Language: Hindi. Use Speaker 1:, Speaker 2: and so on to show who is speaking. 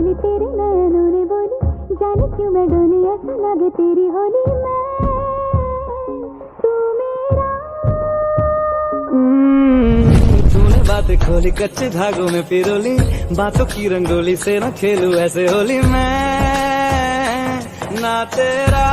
Speaker 1: बोली तेरे नैनों ने बोली, जाने क्यों मैं डोली, ऐसा लगे तेरी होली में तू मेरा।
Speaker 2: तूने बातें खोली कच्चे धागों में पिरोली, बातों की रंगोली से न खेलूं ऐसे होली मैं ना तेरा।